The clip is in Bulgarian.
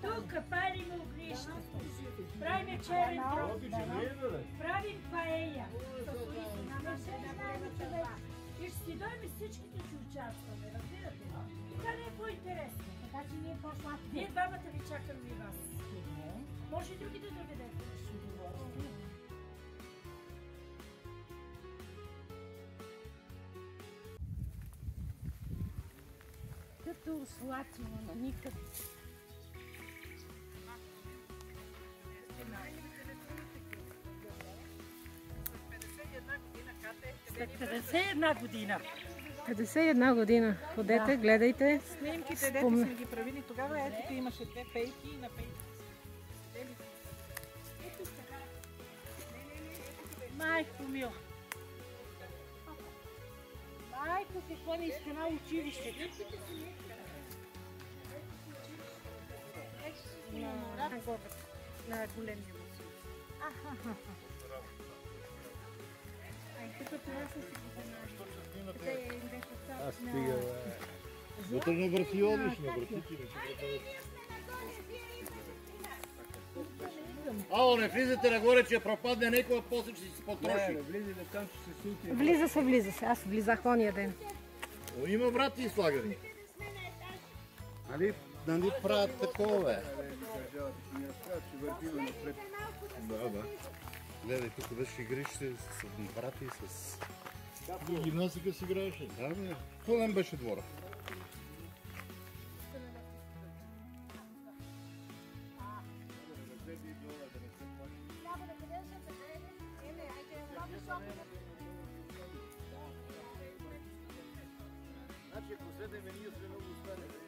Тук палим огнище, правим черен дроб, правим паея. И ще си дойме всичките си участваме, разбирате ли? Така не е по-интересно. Така че ние по-сладки. Ние двамата ви чакаме и вас. Може и други да доведете. Като сладимо на никъде. След 51 година. 51 година. Ходете, гледайте. Снимките, дето сме ги правили тогава, ето тук имаше две пейки и на пейки. Майко мила. Майко, какво не иска на училището? На големия мусил. Тук това са си Аз стига, вътре не върти одиш, не върти ти. Ало, не влизате нагоре, че пропадне некоя, после ще се потроши. Не, влизате там, че се сути. Влиза се. Аз влизах ония ден. Има брати и слагари. Нали правят такова, Да. Гледай, тук беше игрище с брати и с... Гимнастика си играеше? Да, бе. Пълен беше двора. Значи, ако седеме, ние сме много стари.